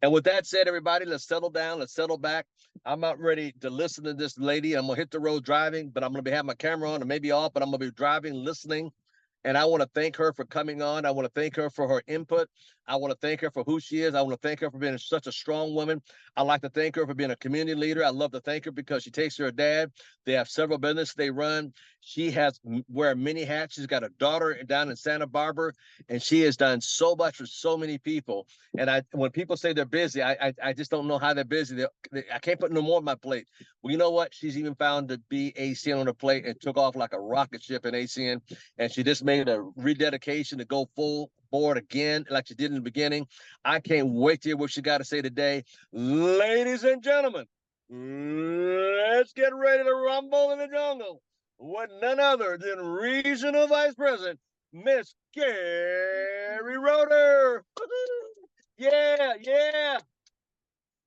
And with that said, everybody, let's settle down. Let's settle back. I'm not ready to listen to this lady. I'm going to hit the road driving, but I'm going to have my camera on and maybe off, but I'm going to be driving, listening. And I want to thank her for coming on. I want to thank her for her input. I want to thank her for who she is. I want to thank her for being such a strong woman. I like to thank her for being a community leader. I love to thank her because she takes care of her dad. They have several businesses they run. She has wear many hats. She's got a daughter down in Santa Barbara, and she has done so much for so many people. And when people say they're busy, I just don't know how they're busy. I can't put no more on my plate. Well, you know what? She's even found to be ACN on her plate and took off like a rocket ship in ACN. And she just made a rededication to go full board again, like she did in the beginning. I can't wait to hear what she got to say today. Ladies and gentlemen, let's get ready to rumble in the jungle with none other than Regional Vice President, Miss Keri Roeder. Yeah, yeah.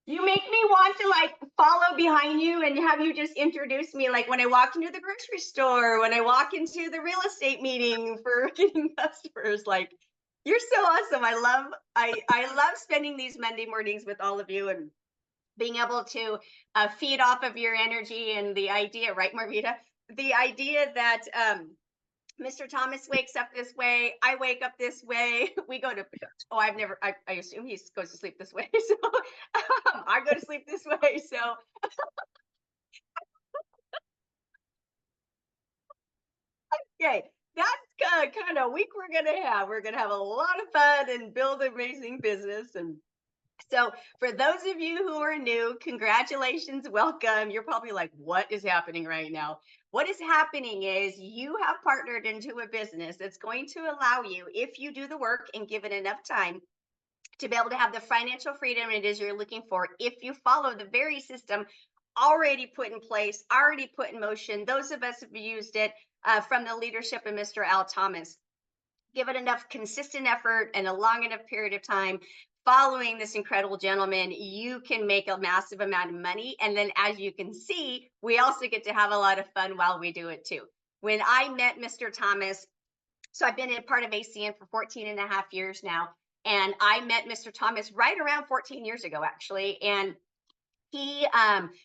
You make me want to like follow behind you and have you just introduce me, like when I walk into the grocery store, when I walk into the real estate meeting for getting customers. Like, you're so awesome. I love spending these Monday mornings with all of you and being able to feed off of your energy and the idea, right, Marvita? The idea that Mr. Thomas wakes up this way. I wake up this way. We go to, I assume he goes to sleep this way. So I go to sleep this way. So okay, that's kind of week we're going to have. We're going to have a lot of fun and build amazing business. And so for those of you who are new, congratulations, welcome. You're probably like, what is happening right now? What is happening is you have partnered into a business that's going to allow you, if you do the work and give it enough time, to be able to have the financial freedom it is you're looking for if you follow the very system already put in place, already put in motion. Those of us have used it from the leadership of Mr. Al Thomas. Give it enough consistent effort and a long enough period of time following this incredible gentleman, you can make a massive amount of money. And then as you can see, we also get to have a lot of fun while we do it too. When I met Mr. Thomas, so I've been a part of ACN for 14 and a half years now. And I met Mr. Thomas right around 14 years ago, actually. And he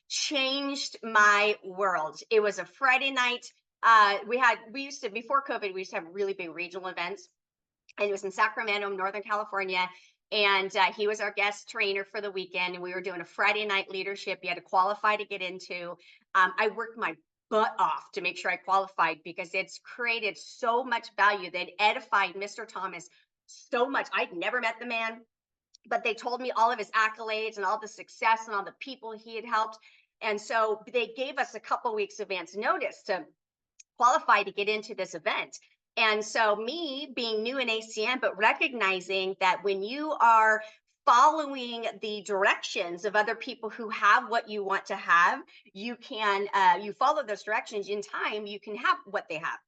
changed my world. It was a Friday night. Before COVID, we used to have really big regional events. And it was in Sacramento, Northern California. And he was our guest trainer for the weekend. And we were doing a Friday night leadership. You had to qualify to get into. I worked my butt off to make sure I qualified because it's created so much value that edified Mr. Thomas so much. I'd never met the man, but they told me all of his accolades and all the success and all the people he had helped. And so they gave us a couple weeks advance notice to qualify to get into this event. And so me being new in ACN, but recognizing that when you are following the directions of other people who have what you want to have, you can, you follow those directions in time, you can have what they have.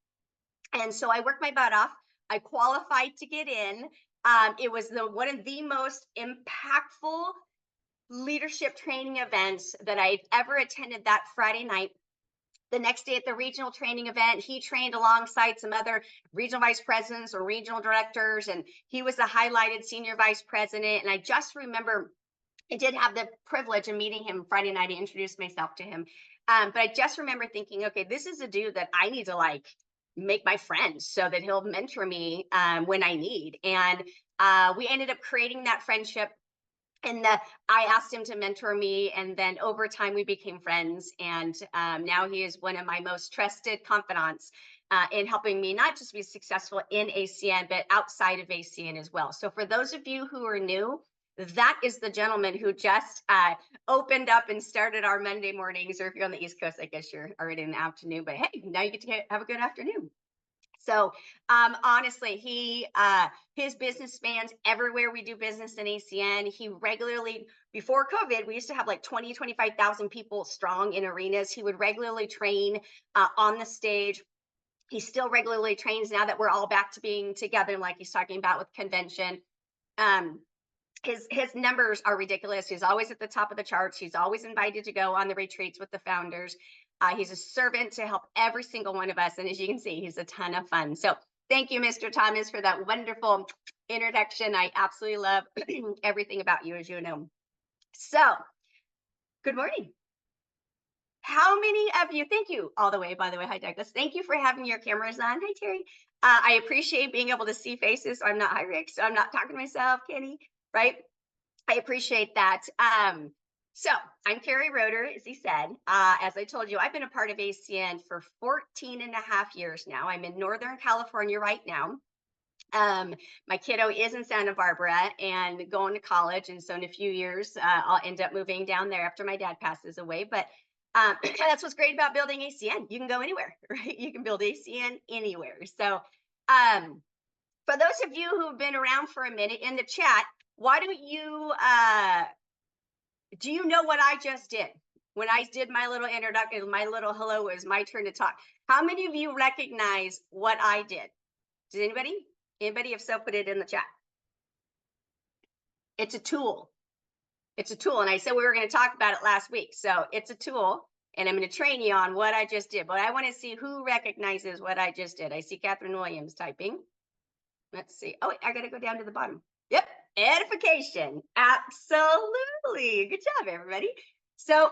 And so I worked my butt off. I qualified to get in. It was one of the most impactful leadership training events that I've ever attended that Friday night. The next day at the regional training event, he trained alongside some other regional vice presidents or regional directors, and he was the highlighted senior vice president. And I just remember I did have the privilege of meeting him Friday night. I introduced myself to him. But I just remember thinking, okay, this is a dude that I need to like make my friend so that he'll mentor me when I need. And we ended up creating that friendship. And I asked him to mentor me, and then over time we became friends. And now he is one of my most trusted confidants in helping me not just be successful in ACN, but outside of ACN as well. So for those of you who are new, that is the gentleman who just opened up and started our Monday mornings. Or if you're on the East Coast, I guess you're already in the afternoon. But hey, now you get to have a good afternoon. So honestly, his business spans everywhere we do business in ACN. He regularly, before COVID, we used to have like 20, 25,000 people strong in arenas. He would regularly train on the stage. He still regularly trains now that we're all back to being together, like he's talking about with convention. His numbers are ridiculous. He's always at the top of the charts. He's always invited to go on the retreats with the founders. He's a servant to help every single one of us. And as you can see, he's a ton of fun. So Thank you, Mr. Thomas, for that wonderful introduction. I absolutely love everything about you, as you know. So, good morning. How many of you, thank you all the way, by the way, hi Douglas, thank you for having your cameras on. Hi Terry. I appreciate being able to see faces. I'm not, hi Rick, so I'm not talking to myself, Kenny, right? I appreciate that. So I'm Keri Roeder, as he said. As I told you, I've been a part of ACN for 14 and a half years now. I'm in Northern California right now. My kiddo is in Santa Barbara and going to college. And so in a few years, I'll end up moving down there after my dad passes away. But that's what's great about building ACN. You can go anywhere, right? You can build ACN anywhere. So for those of you who've been around for a minute in the chat, why don't you, do you know what I just did? When I did my little introduction, my little hello, it was my turn to talk. How many of you recognize what I did? Does anybody? Anybody? If so, put it in the chat. It's a tool. It's a tool. And I said we were going to talk about it last week. So it's a tool. And I'm going to train you on what I just did. But I want to see who recognizes what I just did. I see Catherine Williams typing. Let's see. Oh, I got to go down to the bottom. Yep. Edification. Absolutely. Good job, everybody. So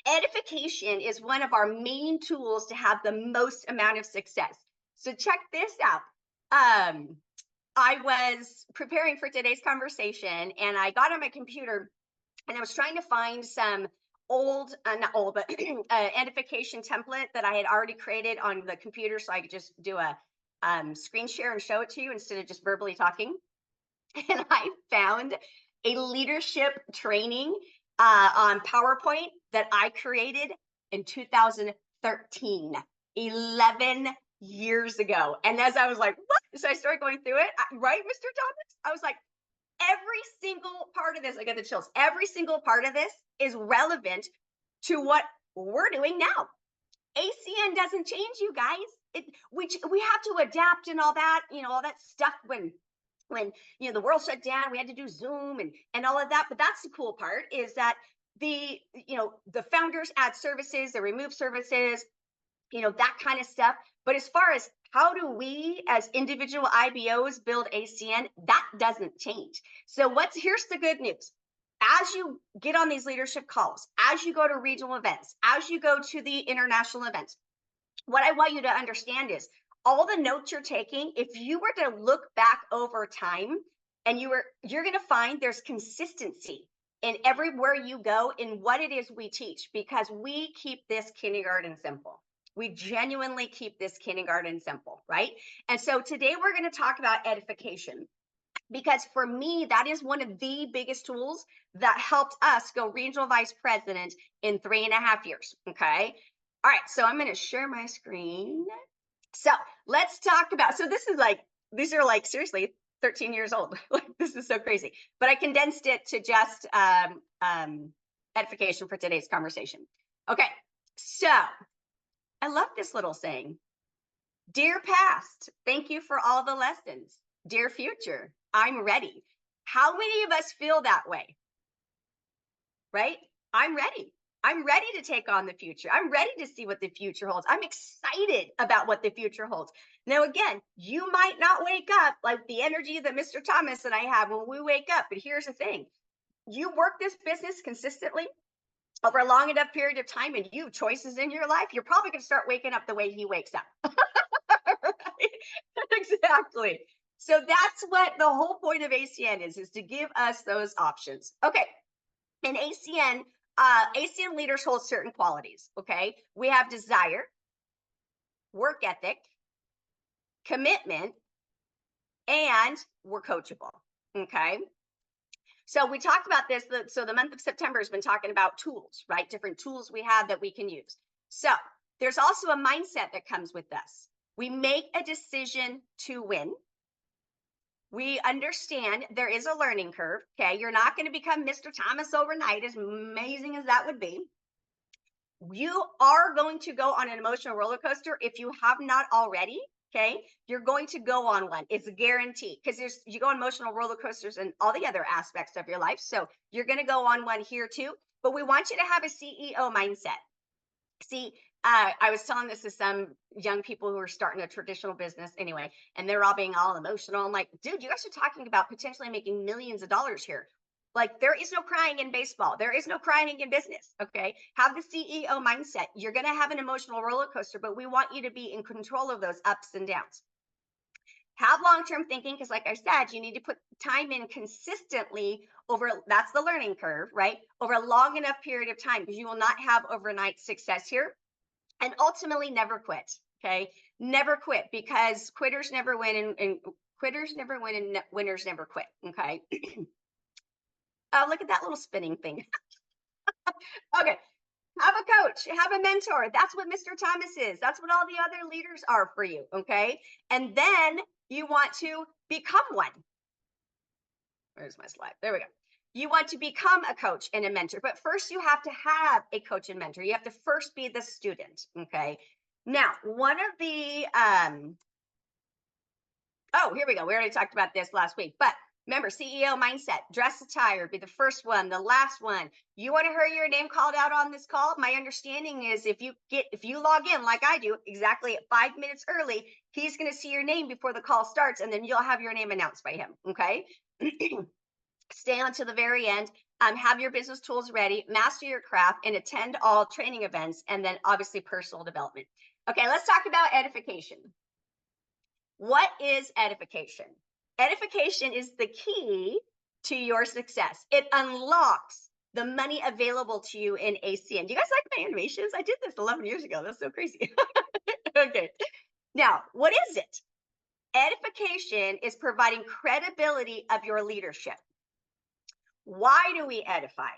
edification is one of our main tools to have the most amount of success. So check this out. I was preparing for today's conversation and I got on my computer and I was trying to find some old, not old, but edification template that I had already created on the computer so I could just do a screen share and show it to you instead of just verbally talking. And I found a leadership training on PowerPoint that I created in 2013, 11 years ago. And as I was like, what? So I started going through it, right, Mr. Thomas? I was like, every single part of this, I get the chills, every single part of this is relevant to what we're doing now. ACN doesn't change, you guys. We have to adapt and all that, all that stuff when the world shut down, we had to do Zoom and all of that. But that's the cool part is that the founders add services, they remove services, that kind of stuff. But as far as how do we as individual IBOs build ACN, that doesn't change. So here's the good news. As you get on these leadership calls, as you go to regional events, as you go to the international events, what I want you to understand is all the notes you're taking, if you were to look back over time and you're going to find there's consistency in everywhere you go in what it is we teach, because we keep this kindergarten simple. We genuinely keep this kindergarten simple, right? And so today we're going to talk about edification, because for me, that is one of the biggest tools that helped us go regional vice president in 3.5 years, okay? All right, so I'm going to share my screen. So let's talk about, these are like seriously 13 years old. Like this is so crazy, but I condensed it to just edification for today's conversation. Okay, so I love this little saying. Dear past, thank you for all the lessons. Dear future, I'm ready. How many of us feel that way? Right? I'm ready. I'm ready to take on the future. I'm ready to see what the future holds. I'm excited about what the future holds. Now, again, you might not wake up like the energy that Mr. Thomas and I have when we wake up. But here's the thing. You work this business consistently over a long enough period of time and you have choices in your life, you're probably going to start waking up the way he wakes up. Right? Exactly. So that's what the whole point of ACN is to give us those options. Okay. In ACN, ACN leaders hold certain qualities, okay? We have desire, work ethic, commitment, and we're coachable, okay? So we talked about this, so the month of September has been talking about tools, right? Different tools we have that we can use. So there's also a mindset that comes with this. We make a decision to win. We understand there is a learning curve, okay? You're not going to become Mr. Thomas overnight, as amazing as that would be. You are going to go on an emotional roller coaster if you have not already, okay? You're going to go on one. It's a guarantee, because you go on emotional roller coasters and all the other aspects of your life. So you're going to go on one here too. But we want you to have a CEO mindset. See, I was telling this to some young people who are starting a traditional business anyway, and they're all being all emotional. I'm like, dude, you guys are talking about potentially making millions of dollars here. Like, there is no crying in baseball. There is no crying in business. Okay. Have the CEO mindset. You're going to have an emotional roller coaster, but we want you to be in control of those ups and downs. Have long-term thinking, because like I said, you need to put time in consistently over, that's the learning curve, right? Over a long enough period of time, because you will not have overnight success here. And ultimately never quit. Okay. Never quit, because quitters never win, and quitters never win, and winners never quit. Okay. Oh, look at that little spinning thing. Okay. Have a coach, have a mentor. That's what Mr. Thomas is. That's what all the other leaders are for you. Okay. And then you want to become one. Where's my slide? There we go. You want to become a coach and a mentor, but first you have to have a coach and mentor. You have to first be the student. Okay. Now, one of the, oh, here we go. We already talked about this last week, but remember, CEO mindset, dress attire, be the first one, the last one. You want to hear your name called out on this call? My understanding is if you log in like I do exactly at 5 minutes early, he's going to see your name before the call starts, and then you'll have your name announced by him. Okay. Stay on to the very end. Have your business tools ready, master your craft, and attend all training events, and then obviously personal development. Okay, let's talk about edification. What is edification? Edification is the key to your success. It unlocks the money available to you in ACN. Do you guys like my animations? I did this 11 years ago. That's so crazy. Okay. Now, what is it? Edification is providing credibility of your leadership. Why do we edify?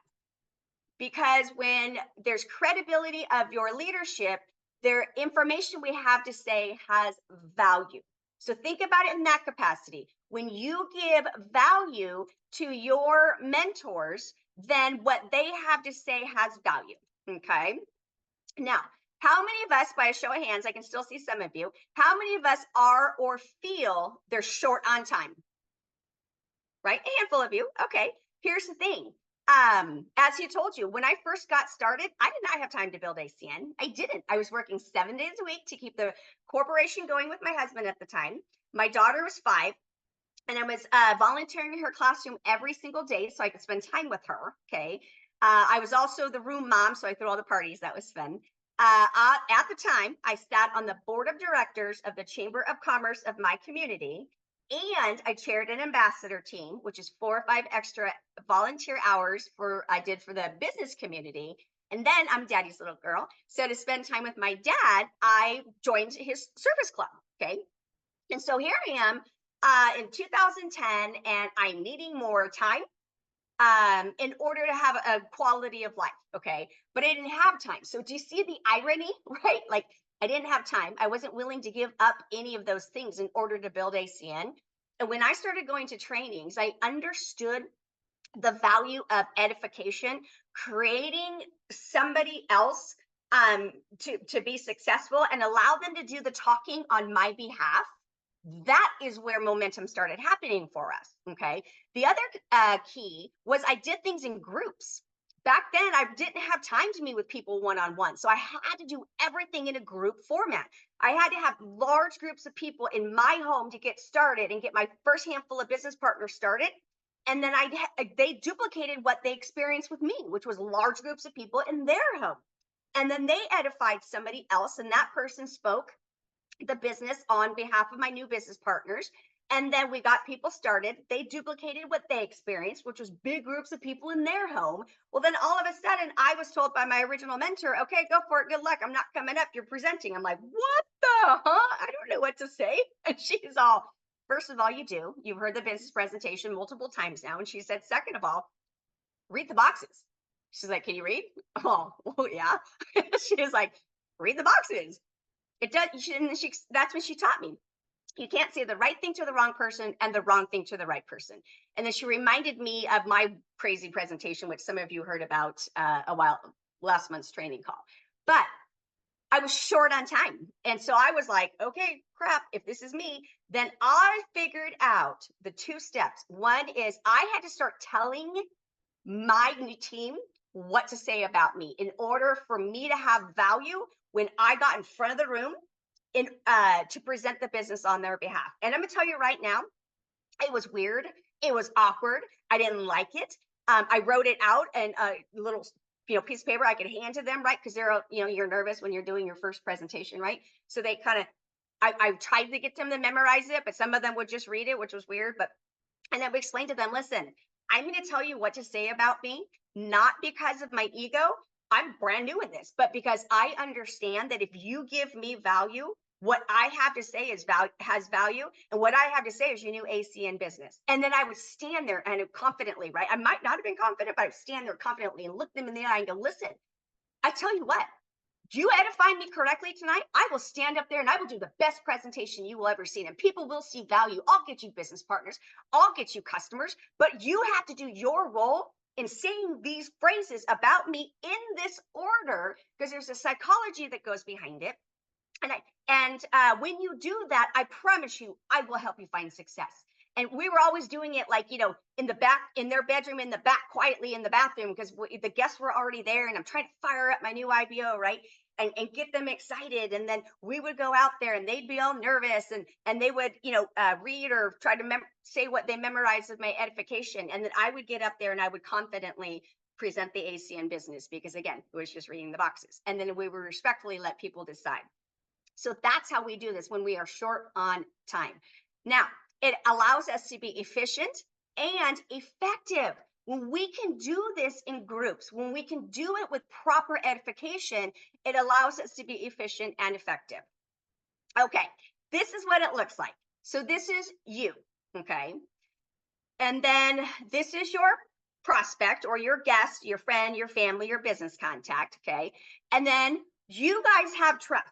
Because when there's credibility of your leadership, their information we have to say has value. So think about it in that capacity. When you give value to your mentors, then what they have to say has value. Okay. Now, how many of us, by a show of hands, I can still see some of you, how many of us are or feel they're short on time? Right? A handful of you. Okay. Here's the thing. As he told you, when I first got started, I did not have time to build ACN. I didn't. I was working 7 days a week to keep the corporation going with my husband at the time. My daughter was 5, and I was volunteering in her classroom every single day so I could spend time with her. Okay. I was also the room mom, so I threw all the parties. That was fun. At the time, I sat on the board of directors of the Chamber of Commerce of my community, and I chaired an ambassador team, which is 4 or 5 extra volunteer hours I did for the business community. And then I'm daddy's little girl. So to spend time with my dad, I joined his service club. Okay. And so here I am in 2010, and I'm needing more time in order to have a quality of life. Okay. But I didn't have time. So do you see the irony, right? Like, I didn't have time. I wasn't willing to give up any of those things in order to build ACN. And when I started going to trainings, I understood the value of edification, creating somebody else to be successful and allow them to do the talking on my behalf. That is where momentum started happening for us. Okay. The other key was I did things in groups. Back then, I didn't have time to meet with people one-on-one. So I had to do everything in a group format. I had to have large groups of people in my home to get started and get my first handful of business partners started. And then they duplicated what they experienced with me, which was large groups of people in their home. And then they edified somebody else, and that person spoke the business on behalf of my new business partners. And then we got people started. They duplicated what they experienced, which was big groups of people in their home. Well, then all of a sudden, I was told by my original mentor, okay, go for it. Good luck. I'm not coming up. You're presenting. I'm like, what the, huh? I don't know what to say. And she's all, first of all, you've heard the business presentation multiple times now. And she said, second of all, read the boxes. She's like, can you read? Oh, well, yeah. She's like, read the boxes. It does. That's what she taught me. You can't say the right thing to the wrong person and the wrong thing to the right person. And then she reminded me of my crazy presentation, which some of you heard about last month's training call. But I was short on time. And so I was like, okay, crap, if this is me, then I figured out the 2 steps. One is I had to start telling my new team what to say about me in order for me to have value when I got in front of the room to present the business on their behalf. And I'm gonna tell you right now, it was weird. It was awkward. I didn't like it. I wrote it out and a little, piece of paper I could hand to them, right? Because they're, you're nervous when you're doing your first presentation, right? So they kind of, I tried to get them to memorize it, but some of them would just read it, which was weird. And I would explain to them, listen, I'm going to tell you what to say about me, not because of my ego. I'm brand new in this, but because I understand that if you give me value, what I have to say has value. And what I have to say is your new ACN business. And then I would stand there and confidently, right? I might not have been confident, but I would stand there confidently and look them in the eye and go, listen, I tell you what, do you edify me correctly tonight? I will stand up there and I will do the best presentation you will ever see. And people will see value. I'll get you business partners. I'll get you customers. But you have to do your role in saying these phrases about me in this order, because there's a psychology that goes behind it. And when you do that, I promise you, I will help you find success. And we were always doing it like, in the back, in their bedroom, in the back, quietly in the bathroom, because the guests were already there. And I'm trying to fire up my new IBO, right? And get them excited. And then we would go out there and they'd be all nervous and they would, read or try to say what they memorized of my edification. And then I would get up there and I would confidently present the ACN business because, again, it was just reading the boxes. And then we would respectfully let people decide. So that's how we do this when we are short on time. Now, it allows us to be efficient and effective. When we can do this in groups, when we can do it with proper edification, it allows us to be efficient and effective. Okay, this is what it looks like. So this is you, okay? And then this is your prospect or your guest, your friend, your family, your business contact, okay? And then you guys have trust.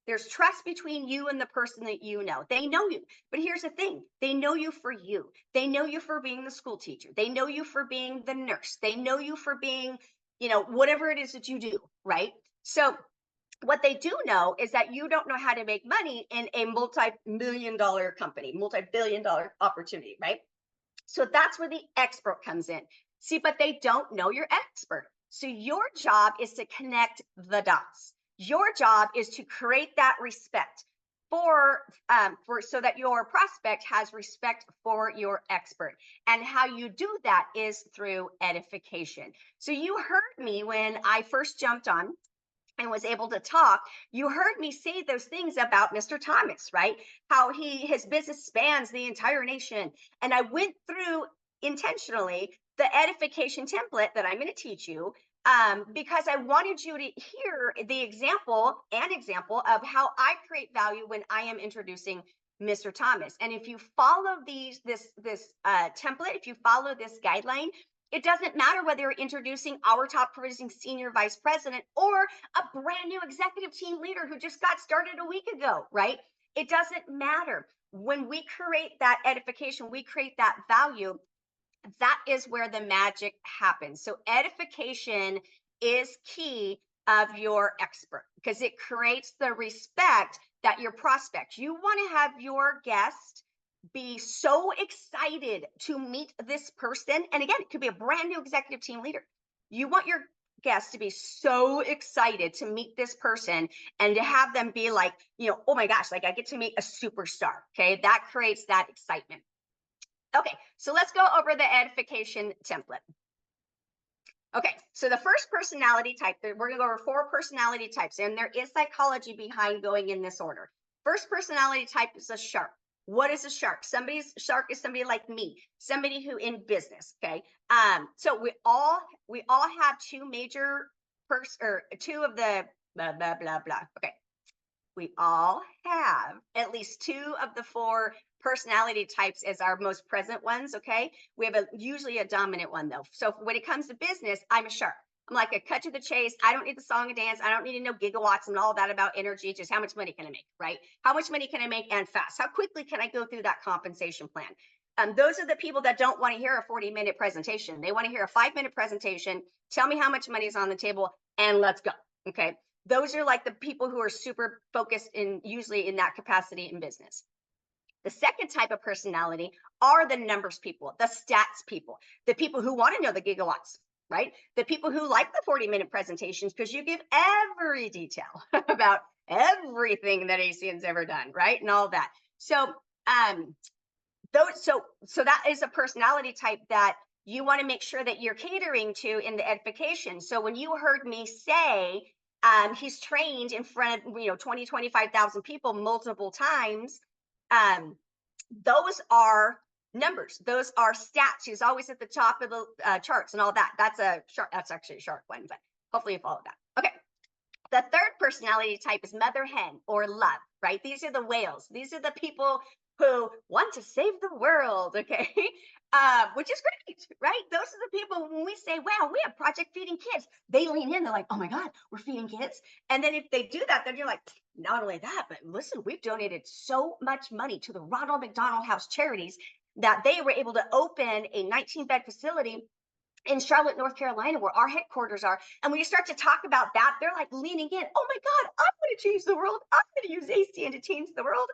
There's trust between you and the person that you know. They know you. But here's the thing. They know you for you. They know you for being the school teacher. They know you for being the nurse. They know you for being, whatever it is that you do, right? So what they do know is that you don't know how to make money in a multi-million-dollar company, multi-billion-dollar opportunity, right? So that's where the expert comes in. See, but they don't know your expert. So your job is to connect the dots. Your job is to create that respect for so that your prospect has respect for your expert. And how you do that is through edification. So you heard me when I first jumped on and was able to talk. You heard me say those things about Mr. Thomas, right? How his business spans the entire nation. And I went through intentionally the edification template that I'm going to teach you because I wanted you to hear the example of how I create value when I am introducing Mr. Thomas. And if you follow this template, if you follow this guideline, it doesn't matter whether you're introducing our top producing senior vice president or a brand new executive team leader who just got started a week ago, right? It doesn't matter. When we create that edification, we create that value. That is where the magic happens. So edification is key of your expert because it creates the respect that your prospect. You want to have your guest be so excited to meet this person. And again, it could be a brand new executive team leader. You want your guests to be so excited to meet this person and to have them be like, oh my gosh, like I get to meet a superstar. Okay. That creates that excitement. Okay, so let's go over the edification template. Okay, so the first personality type, we're going to go over 4 personality types, and there is psychology behind going in this order. First personality type is a shark. What is a shark? Shark is somebody like me, somebody who in business. Okay, so we all have 2 major two of the blah blah blah blah. Okay, we all have at least 2 of the 4 personality types as our most present ones. Okay, we have usually a dominant one though. So when it comes to business, I'm a shark. I'm like a cut to the chase. I don't need the song and dance. I don't need to know gigawatts and all that about energy. Just how much money can I make, right? How much money can I make and fast? How quickly can I go through that compensation plan? Those are the people that don't want to hear a 40-minute presentation. They want to hear a 5-minute presentation. Tell me how much money is on the table and let's go. Okay. Those are like the people who are super focused usually in that capacity in business. The second type of personality are the numbers people, the stats people, the people who want to know the gigawatts. right? The people who like the 40-minute presentations because you give every detail about everything that ACN's ever done, right? And all that. So so that is a personality type that you want to make sure that you're catering to in the edification. So when you heard me say he's trained in front of 20, 25,000 people multiple times, those are numbers, those are stats. He's always at the top of the charts and all that. That's actually a shark one, but hopefully you followed that. Okay. The third personality type is mother hen or love, right? These are the whales. These are the people who want to save the world, okay? Which is great, right? Those are the people when we say, wow, we have Project Feeding Kids, they lean in, they're like, oh my God, we're feeding kids. And then if they do that, then you're like, not only that, but listen, we've donated so much money to the Ronald McDonald House charities that they were able to open a 19-bed facility in Charlotte, North Carolina, where our headquarters are. And when you start to talk about that, they're like leaning in. Oh my God, I'm going to change the world. I'm going to use ACN to change the world.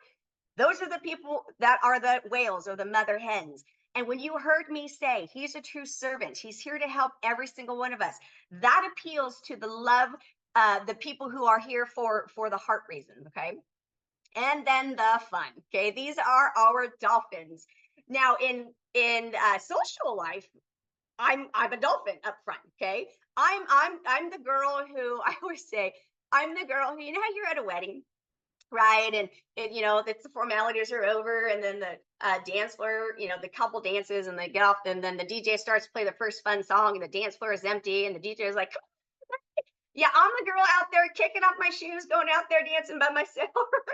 Those are the people that are the whales or the mother hens. And when you heard me say he's a true servant, he's here to help every single one of us, that appeals to the love, the people who are here for the heart reason. Okay. And then the fun. Okay. These are our dolphins. Now in social life, I'm a dolphin up front, okay? I'm the girl who I always say I'm the girl who, you know how you're at a wedding, right? And the formalities are over, and then the dance floor, the couple dances, and they get off, and then the DJ starts to play the first fun song, and the dance floor is empty, and the DJ is like, yeah, I'm the girl out there kicking off my shoes, going out there dancing by myself,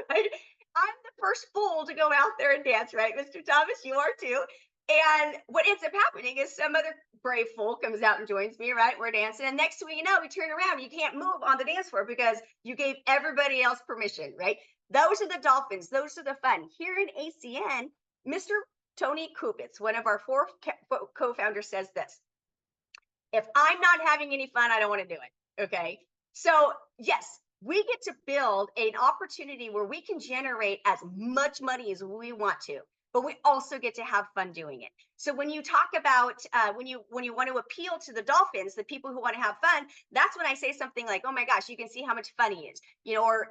right? I'm the first fool to go out there and dance, right, Mr. Thomas? You are too. And what ends up happening is some other brave fool comes out and joins me, right? We're dancing. And next thing you know, we turn around, you can't move on the dance floor because you gave everybody else permission, right? Those are the dolphins. Those are the fun. Here in ACN, Mr. Tony Kupitz, one of our 4 co-founders, says this: if I'm not having any fun, I don't want to do it. Okay. So yes, we get to build an opportunity where we can generate as much money as we want to, but we also get to have fun doing it. So when you talk about when you want to appeal to the dolphins, the people who want to have fun, that's when I say something like, oh my gosh, you can see how much fun he is, or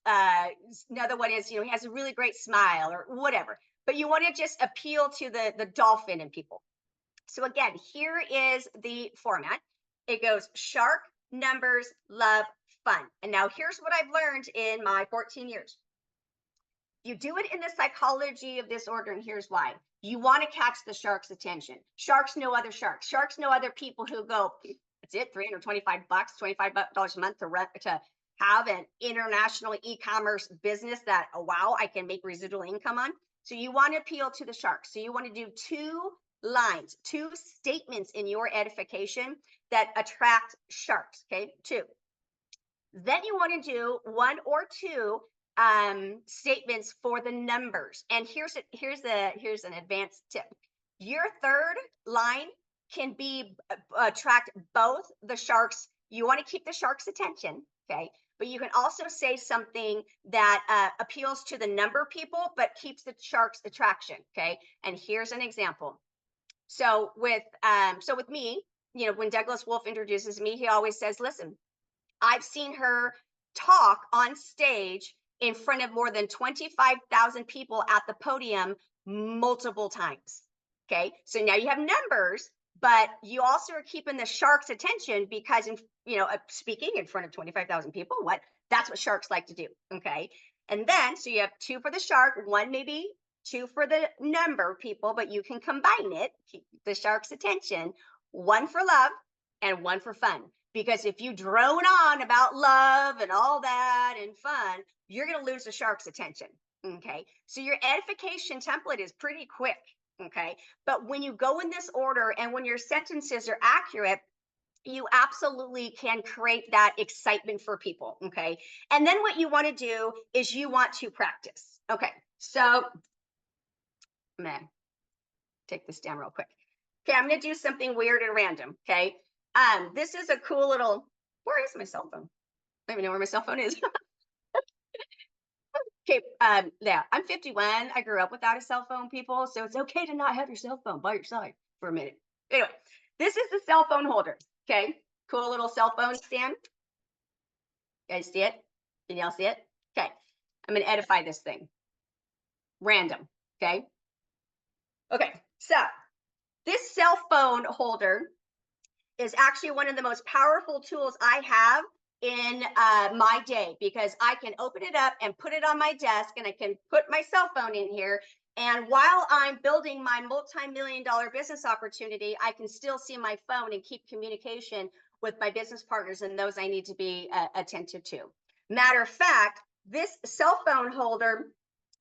another one is, he has a really great smile or whatever, but you want to just appeal to the dolphin in people. So again, here is the format. It goes shark, numbers, love, fun. And now here's what I've learned in my 14 years. You do it in the psychology of this order, and here's why. You want to catch the shark's attention. Sharks know other sharks. Sharks know other people who go, that's it, $325, $25 a month to have an international e-commerce business that, oh, wow, I can make residual income on. So you want to appeal to the sharks. So you want to do 2 lines, 2 statements in your edification that attract sharks. Okay, 2. Then you want to do 1 or 2 statements for the numbers. And here's an advanced tip. Your third line can be attract both the sharks. You want to keep the shark's attention, okay? But you can also say something that appeals to the number people, but keeps the shark's attraction, okay? And here's an example. So with me, when Douglas Wolf introduces me, he always says, listen, I've seen her talk on stage in front of more than 25,000 people at the podium multiple times. Okay. So now you have numbers, but you also are keeping the shark's attention because speaking in front of 25,000 people, that's what sharks like to do. Okay. And then, so you have 2 for the shark, 1 maybe 2 for the number people, but you can combine it, keep the shark's attention, 1 for love and 1 for fun. Because if you drone on about love and all that and fun, you're going to lose the shark's attention. Okay. So your edification template is pretty quick. Okay. But when you go in this order and when your sentences are accurate, you absolutely can create that excitement for people. Okay. And then what you want to do is you want to practice. Okay. So I'm going to take this down real quick. Okay. I'm going to do something weird and random. Okay. This is a cool little, where is my cell phone? I don't even know where my cell phone is. Okay, yeah, I'm 51. I grew up without a cell phone, people. So it's okay to not have your cell phone by your side for a minute. Anyway, This is the cell phone holder. Okay. Cool little cell phone stand. You guys see it? Can y'all see it? Okay. I'm going to edify this thing. Random. Okay. Okay. So this cell phone holder is actually one of the most powerful tools I have in my day, because I can open it up and put it on my desk, and I can put my cell phone in here. And while I'm building my multi-million-dollar business opportunity, I can still see my phone and keep communication with my business partners and those I need to be attentive to. Matter of fact, this cell phone holder,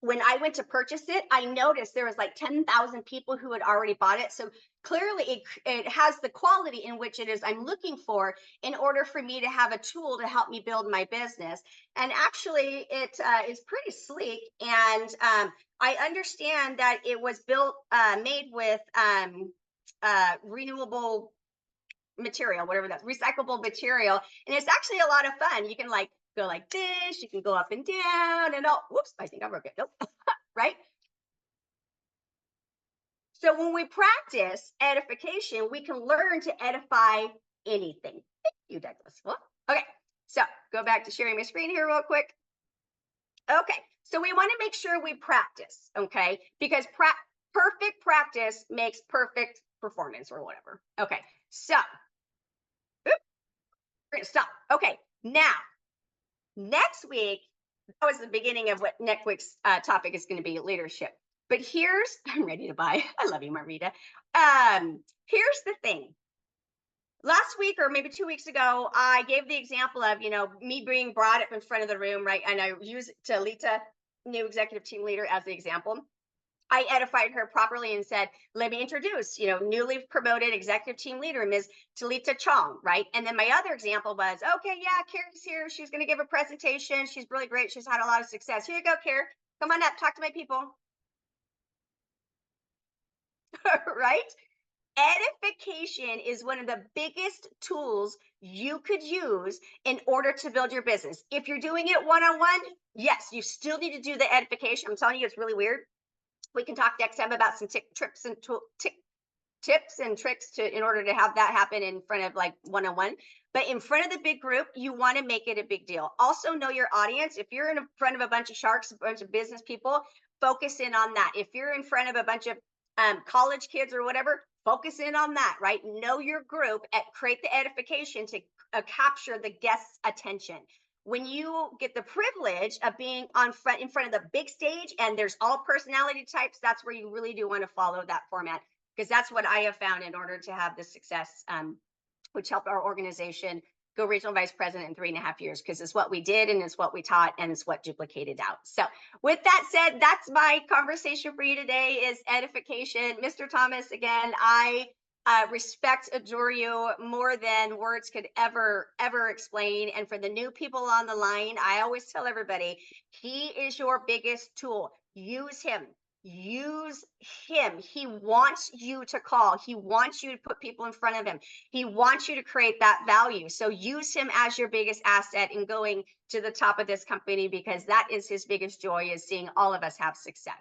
when I went to purchase it, I noticed there was like 10,000 people who had already bought it. So clearly it has the quality in which it is I'm looking for in order for me to have a tool to help me build my business. And actually it is pretty sleek. And I understand that it was made with renewable material, whatever that's, recyclable material. And it's actually a lot of fun. You can like go like this, you can go up and down and all. Whoops, I think I broke it. Nope. Right? So when we practice edification, we can learn to edify anything. Thank you, Douglas. Well, okay, so go back to sharing my screen here real quick. Okay, so we want to make sure we practice, okay? Because perfect practice makes perfect performance or whatever. Okay, so we're gonna stop. Okay, now next week, that was the beginning of what next week's topic is going to be, leadership. But here's, I'm ready to buy. I love you, Marita. Here's the thing. Last week, or maybe 2 weeks ago, I gave the example of, me being brought up in front of the room, right? And I used Talita, new executive team leader, as the example. I edified her properly and said, let me introduce, newly promoted executive team leader, Ms. Talita Chong, right? And then my other example was, okay, yeah, Keri's here. She's going to give a presentation. She's really great. She's had a lot of success. Here you go, Keri. Come on up, talk to my people. Right? Edification is one of the biggest tools you could use in order to build your business. If you're doing it one-on-one, yes, you still need to do the edification. I'm telling you, it's really weird. We can talk next time about some tips and tricks in order to have that happen in front of like one-on-one. But in front of the big group, you want to make it a big deal. Also know your audience. If you're in front of a bunch of sharks, a bunch of business people, focus in on that. If you're in front of a bunch of college kids or whatever, focus in on that, right? Know your group and create the edification to capture the guest's attention. When you get the privilege of being in front of the big stage and there's all personality types, that's where you really do want to follow that format, because that's what I have found in order to have the success, which helped our organization go regional vice president in 3.5 years, because it's what we did and it's what we taught and it's what duplicated out. So with that said, that's my conversation for you today, is edification. Mr. Thomas, again, I respect, adore you more than words could ever explain. And for the new people on the line, I always tell everybody, he is your biggest tool. Use him. Use him. He wants you to call. He wants you to put people in front of him. He wants you to create that value. So use him as your biggest asset in going to the top of this company, because that is his biggest joy, is seeing all of us have success.